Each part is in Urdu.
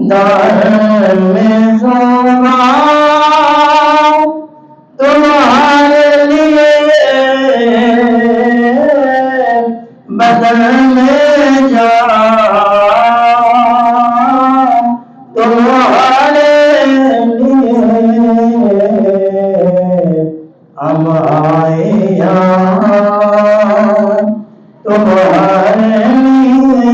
در میں زوراں تمہارے لیے، بدل میں جان تمہارے لیے، ہم آئے یہاں تمہارے لیے،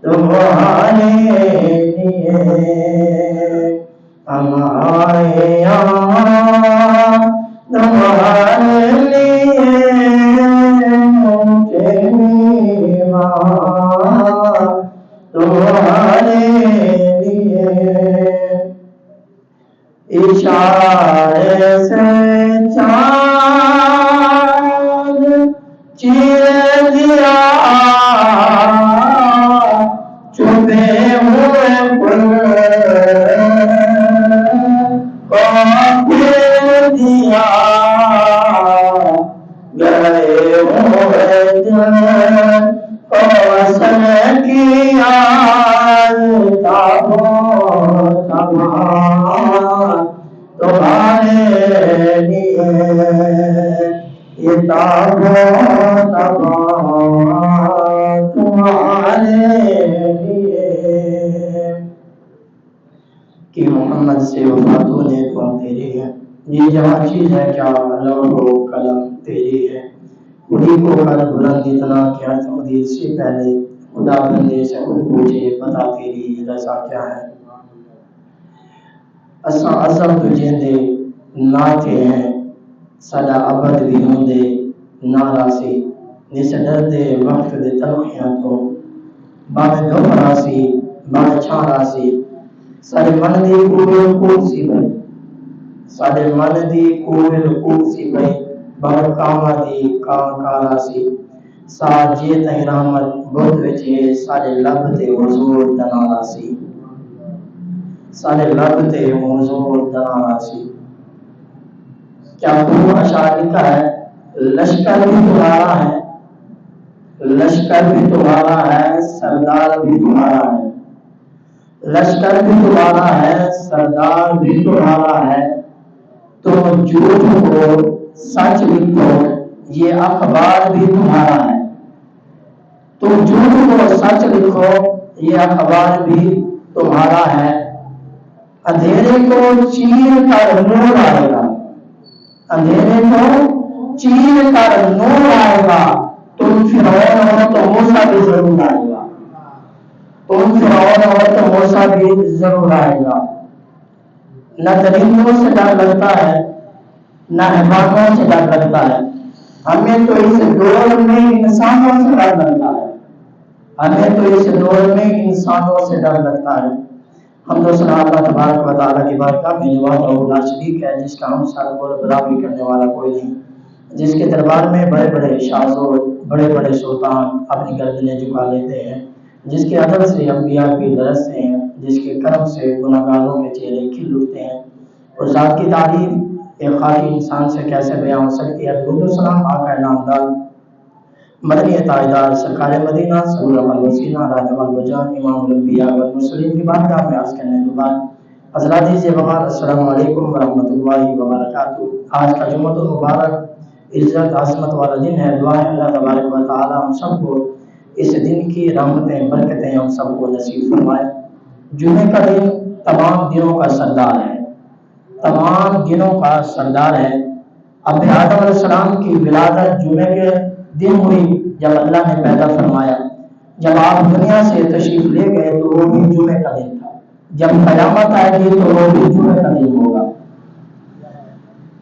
تمہارے لیے، ہم آئے یہاں تمہارے لیے، تمہارے لیے، اشارے سے چاند چیر دیا، چھپے ہوئے پل کو پھیر دیا، گئے ہوئے دل کو وصل کیا، تمہارے لیے، یہ تمہارے لیے، کہ محمد سے وفا تو نے تو تیری ہے، یہ جہاں چیز ہے کیا لوح و قلم تیری ہے، خودی کو کر بلند اتنا کیا تقدیر سے پہلے، خدا بندے سے خود پوچھے پتا تیری رضا کیا ہے، اساں عظم تجھے دے ناتے ہیں، سدا عبد بھی ہوں دے ناراسی، جس دردے وقت دے تلخیاں تو باہر دو راسی باہر چھا راسی، سارے من دی کوڑ کوڑ سی بھائی، سارے من دی کوڑ کوڑ سی بھائی، باہر کاما دی کام کاراسی، ساجے تہیں رحمت بدھ وچے، سارے لب تے حضور دناراسی، سارے لب تے حضور دناراسی، کیا تو اشعار لکھا ہے، لشکر بھی تمہارا ہے، لشکر بھی تمہارا ہے، سردار بھی تمہارا ہے، لشکر بھی تمہارا ہے، سردار بھی تمہارا ہے، تم جھوٹ کو سچ لکھو، یہ اخبار بھی تمہارا ہے، تم جھوٹ کو سچ لکھو، یہ اخبار بھی تمہارا ہے، اندھیرے کو چیر کر نور آئے گا، اندھیرے کو چیر کر نور آئے گا، تم فرعون ہو تو موسیٰ بھی ضرور آئے گا، تم فرعون ہو تو موسیٰ بھی ضرور آئے گا، نہ درندوں سے ڈر لگتا ہے نہ حیوانوں سے ڈر لگتا ہے، ہمیں تو اس دور میں انسانوں سے ڈر لگتا ہے، ہمیں تو اس دور میں انسانوں سے ڈر لگتا ہے، حمد و ثنا اللہ تبارک و تعالیٰ کی بارگاہ میں جو وحدہ لا شریک ہے، جس کا ہم ساتھ اور برابری کرنے والا کوئی نہیں، جس کے دربار میں بڑے بڑے شاہزور بڑے بڑے سلطان اپنی گردنیں جھکا لیتے ہیں، جس کے عدل سے انبیاء بھی درستے ہیں، جس کے کرم سے گناہگاروں کے چہرے کھل اٹھتے ہیں، اور ذات کی تعریف ایک خاکی انسان سے کیسے بیان ہو سکتی ہے۔ درود و سلام آقا نامدار مدنی تاجدار سرکار مدینہ صلی اللہ علیہ وسلم راجہ الوجہ امام الانبیاء والمرسلین کی بارگاہ میں عرض کرنے کے بعد حضرات سے بغیر السلام علیکم ورحمۃ اللہ وبرکاتہ۔ آج کا جمعہ المبارک عزت عظمت والا دن ہے، دعا ہے اللہ تبارک و تعالی ہم سب کو اس دن کی رحمتیں برکتیں ہم سب کو نصیب فرمائے۔ جمعے کا دن تمام دنوں کا سردار ہے، تمام دنوں کا سردار ہے۔ اب آدم علیہ السلام کی ولادت جمعے کے دن ہوئی، جب اللہ نے پیدا فرمایا، جب آپ دنیا سے تشریف لے گئے تو وہ بھی جمعے کا دن تھا، جب قیامت آئے گی تو وہ بھی جمعے کا دن ہوگا۔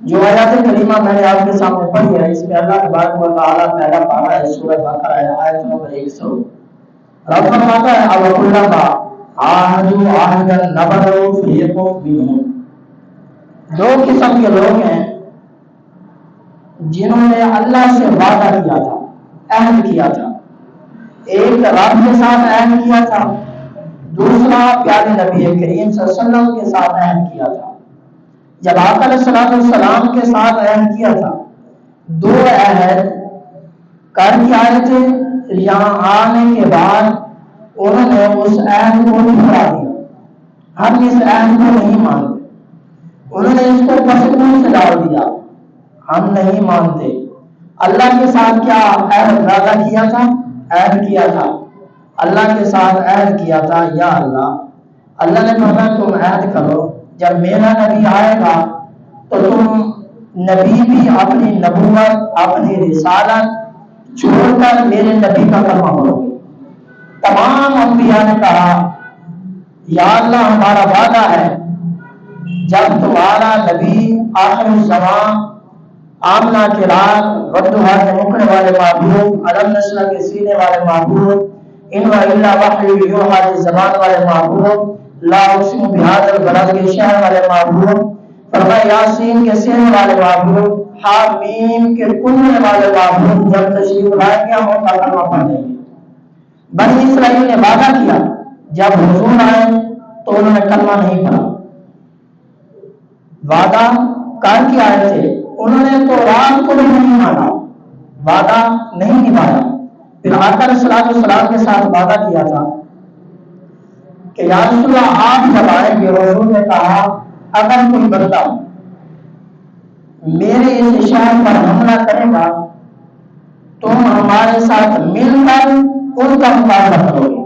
جو آیات کریمہ میں نے آپ کے سامنے پڑھی ہے، اس میں اللہ تبارک و تعالیٰ پہلا پارہ ہے سورہ بقرہ ہے، آیت نمبر 100۔ رب فرماتا ہے اَوَكُلَّمَا عَاهَدُوا عَهْدًا نَبَذَهُ فَرِيقٌ مِّنْهُمْ۔ دو قسم کے لوگ ہیں جنہوں نے اللہ سے وعدہ کیا تھا، عہد کیا تھا، ایک رب کے ساتھ عہد کیا تھا، دوسرا پیارے نبی کریم صلی اللہ علیہ وسلم کے ساتھ عہد کیا تھا۔ جب آقا علیہ السلام کے ساتھ عہد کیا تھا، دو عہد کر کے آئے تھے، یہاں آنے کے بعد انہوں نے اس عہد کو ٹھکرا دیا، ہم اس عہد کو نہیں مانتے، انہوں نے اس کو پسکون سے ڈال دیا، ہم نہیں مانتے۔ اللہ کے ساتھ کیا عہد وعدہ کیا تھا؟ عہد کیا تھا، اللہ کے ساتھ عہد کیا تھا، یا اللہ نے فرمایا تم عہد کرو، جب میرا نبی آئے گا تو تم نبی بھی اپنی نبوت اپنی رسالت چھوڑ کر میرے نبی کا کلمہ پڑھو گے۔ تمام انبیاء نے کہا یا اللہ ہمارا وعدہ ہے جب تمہارا نبی آخر الزمان آمنہ کے رات ودھا کے مکڑے والے معبود، علم نشرح کے سینے والے معبود، ان الا وحی یوحی کی زبان والے معبود، لا اقسم بہذا البلد کے شہر والے معبود، فرمایا یاسین کے سینے والے معبود، حامیم کے کننے والے معبود جب تشریف لائیں گے ہم ان کا کلمہ پڑھ لیں گے۔ بنی اسرائیل نے وعدہ کیا جب حضور آئے تو انہوں نے کلمہ نہیں پڑھا، وعدہ کر کے آئے تھے، انہوں نے تو رات کو بھی نہیں مانا، وعدہ نہیں نبھایا۔ پھر آقا علیہ السلام کے ساتھ وعدہ کیا تھا کہ یا رسول اللہ آپ جب آئیں گے، حضور نے کہا اگر کوئی بندہ میرے اس شہر پر حملہ کرے گا تم ہمارے ساتھ مل کر ان کا مقابلہ کرو گے۔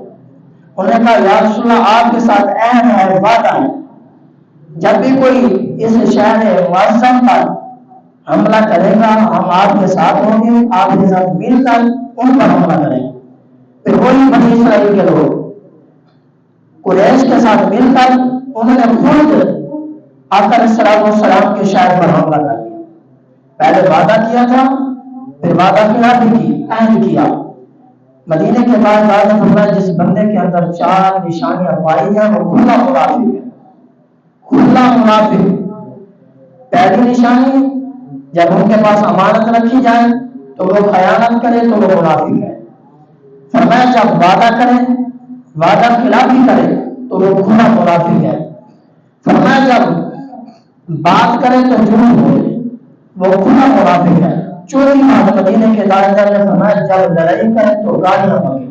انہوں نے کہا یا رسول اللہ آپ کے ساتھ عہد ہے، وعدہ ہے، جب بھی کوئی اس شہر معظم پر حملہ کرے گا ہم آپ کے ساتھ ہوں گے، آپ کے ساتھ مل کر ان پر حملہ کریں گے۔ پھر وہی بنی اسرائیل کے لوگ قریش کے ساتھ مل کر انہوں نے خود آقا علیہ السلام کے شہر پر حملہ کر دیا۔ پہلے وعدہ کیا تھا، پھر وعدہ خلاف بھی کی، عہد کیا۔ مدینے کے بعد بعد فرمایا جس بندے کے اندر 4 نشانیاں پائی جائیں وہ کھلا منافق ہے، کھلا منافق۔ پہلی نشانی جب ان کے پاس امانت رکھی جائے تو وہ خیانت کرے تو وہ منافق ہے۔ فرمایا جب وعدہ کرے وعدہ خلافی کرے تو وہ کھلا منافق ہے۔ فرمایا جب بات کرے تو جھوٹ بولے وہ کھلا منافق ہے۔ چوتھی بات مدینے کے تاجدار نے فرمایا جب لڑائی کرے تو گالیاں بکے۔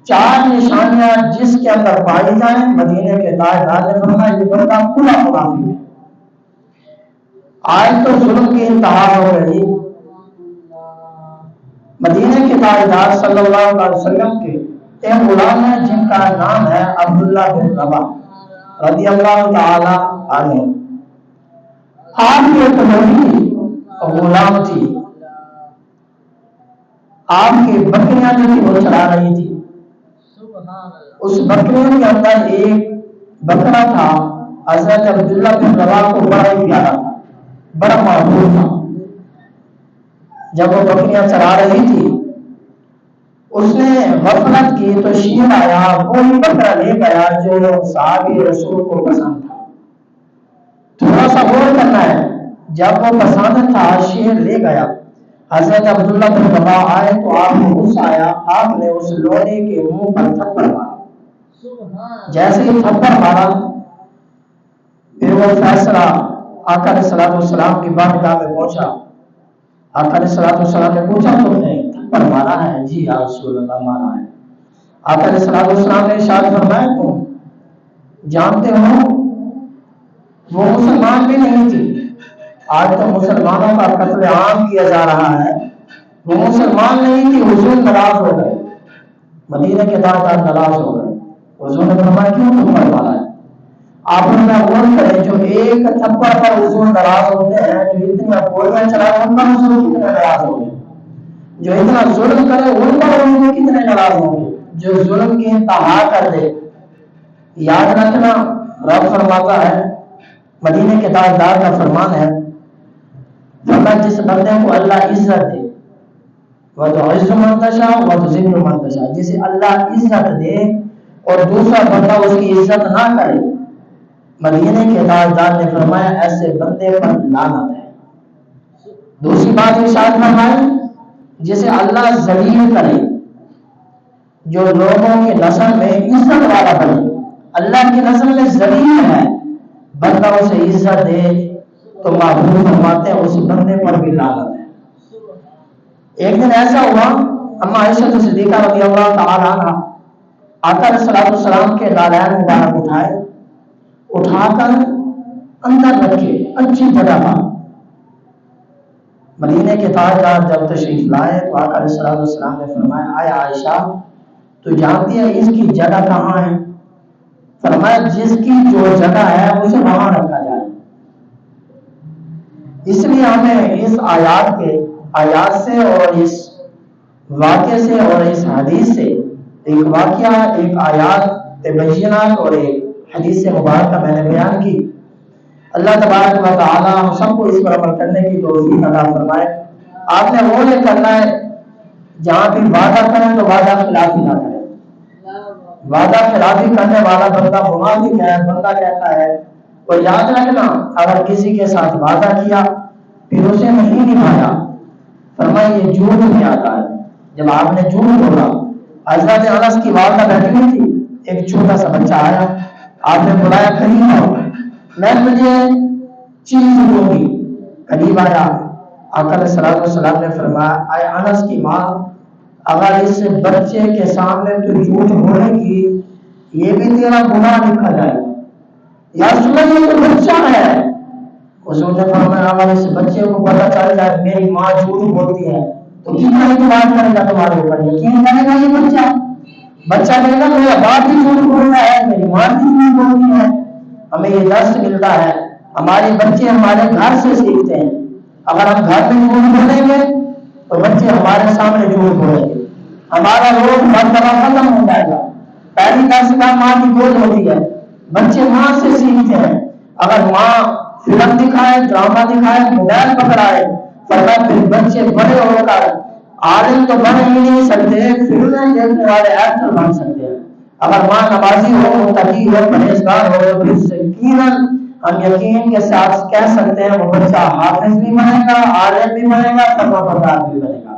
4 نشانیاں جس کے اندر پائی جائیں مدینے کے تاجدار نے فرمایا یہ بندہ کھلا منافق ہے۔ آج تو ظلم کی انتہا ہو گئی۔ مدینے کے تاجدار صلی اللہ علیہ وسلم کے ایک غلام ہے جن کا نام ہے عبداللہ بن رواح رضی اللہ تعالی عنہ۔ آپ کی ایک بڑی غلام تھی، آپ کی بکریاں جو تھی وہ چلا رہی تھی۔ اس بکریوں کے اندر ایک بکرا تھا، حضرت عبداللہ بن رواح کو بڑا ہی پیارا تھا، بڑا محبوب تھا۔ جب وہ بکریاں چلا رہی تھی اس نے غفلت کی تو شیر آیا، وہی بکرا لے گیا جو صحابی رسول کو پسند تھا۔ تھوڑا سا غور کرنا ہے، جب وہ پسند تھا شیر لے گیا، حضرت عبداللہ بن رواح آئے تو آپ کو غصہ آیا، آپ نے اس لونے کے منہ پر تھپڑ مارا۔ جیسے ہی تھپڑ مارا پھر وہ فیصلہ آقا علیہ السلام کی بارگاہ میں پہنچا۔ آقا علیہ السلام نے پوچھا تم نے تھپڑ مارا ہے؟ جی یا رسول اللہ مارا ہے۔ آقا علیہ السلام نے ارشاد فرمایا تم جانتے ہو وہ مسلمان بھی نہیں تھی، آج تو مسلمانوں کا قتل عام کیا جا رہا ہے، وہ مسلمان نہیں تھی، حضور ناراض ہو گئے، مدینے کے تاجدار ناراض ہو گئے۔ حضور نے فرمایا کیوں تھپڑ مارا ہے؟ آپ ان کا غور کریں جو ایک تھپڑ پر حضور ناراض ہوتے ہیں، جو اتنا گولیاں چلائے ان پر حضور کتنے ناراض ہوں گے، جو اتنا ظلم کرے ان پر حضور کتنے ناراض ہوں گے، جو ظلم کی انتہا کر دے۔ یاد رکھنا رب فرماتا ہے، مدینے کے تاجدار کا فرمان ہے، فرمایا جس بندے کو اللہ عزت دے وَتُعِزُّ مَن تَشَاءُ وَتُذِلُّ مَن تَشَاء، جسے اللہ عزت دے اور دوسرا بندہ اس کی عزت نہ کرے، مدینے کے تاجدار نے فرمایا ایسے بندے پر لعنت ہے۔ دوسری بات ارشاد فرمائی جسے اللہ ذلیل کرے، جو لوگوں کے نظر میں عزت والا بنے، اللہ کی نظر میں ذلیل ہے، بندہ اسے عزت دے تو محبوب فرماتے ہیں اس بندے پر بھی لعنت ہے۔ ایک دن ایسا ہوا اما عائشہ صدیقہ رضی اللہ تعالی عنہ آقا علیہ السلام کے نالین مبارک اٹھا کر اندر رکھے اچھی جگہ پر. مدینے کے تاجدار جب تشریف لائے تو آقا علیہ السلام نے فرمایا اے عائشہ تو جانتی ہے اس کی جگہ کہاں ہے؟ فرمایا جس کی جو جگہ ہے اسے وہاں رکھا جائے. اس لیے ہمیں اس آیات سے اور اس واقعے سے اور اس حدیث سے ایک واقعہ ایک آیات بینات اور ایک حدیث مبارکہ میں نے بیان کی. اللہ تبارک و تعالی ہم سب کو اس پر عمل کرنے کی توفیق عطا فرمائے. آپ نے وہ نہیں کرنا ہے جہاں بھی وعدہ کریں تو وعدہ خلافی نہ کریں. وعدہ خلافی کرنے والا بندہ منافق ہے. بندہ کہتا ہے اور یاد رکھنا اگر کسی کے ساتھ وعدہ کیا پھر اسے نہیں نبھایا فرمایا یہ جھوٹ بھی آتا ہے. جب آپ نے جھوٹ بولا, حضرت انس کی والدہ بیٹھی ہوئی تھی, ایک چھوٹا سا بچہ آیا, آپ نے بلایا قریب آؤ میں تجھے چیز دوں گی. قریب آیا, آقا علیہ السلام نے فرمایا اے انس کی ماں اگر اس بچے کے سامنے تو جھوٹ بولے گی یہ بھی تیرا گناہ لکھا جائے گا. یا رسول اللہ یہ تو بچہ ہے. حضور نے فرمایا اگر اس بچے کو پتہ چل جائے میری ماں جھوٹ بولتی ہے تو کتنا اعتماد کرے گا تمہارے اوپر؟ یقین کرے گا یہ بچہ کہے گا میرا باپ بھی جھوٹ بول رہا ہے, میری ماں بھی جھوٹ بولتی ہے. ہمیں یہ درس ملتا ہے ہمارے بچے ہمارے گھر سے سیکھتے ہیں. اگر ہم گھر میں جھوٹ بولیں گے تو بچے ہمارے سامنے جھوٹ بولیں گے, ہمارا روز مرتبہ ختم ہو جائے گا. پہلی درس کا ماں کی گود ہوتی ہے, بچے ماں سے سیکھتے ہیں. اگر ماں فلم دکھائے ڈرامہ دکھائے موبائل پکڑائے فرمایا پھر بچے بڑے ہو کر عالم تو بن ہی نہیں سکتے, فلمیں دیکھنے والے ایکٹر بن سکتے ہیں. اگر ماں نمازی ہو متقی ہو پرہیزگار ہو پھر یقیناً ہم یقین کے ساتھ کہہ سکتے ہیں وہ بچہ حافظ بھی بنے گا, عالم بھی بنے گا, فرما بردار بھی بنے گا.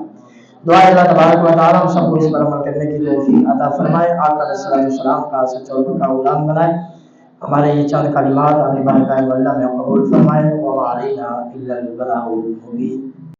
دعا اللہ تبارک و تعالی ہم سب کو اس پر عمل کرنے کی توفیق عطا فرمائے. آقا علیہ السلام کا سچا و پکا غلام بنائے. ہمارے یہ چند کلمات اپنی بارگاہ میں اللہ میں قبول فرمائے. وعلینا الا البلاغ المبین.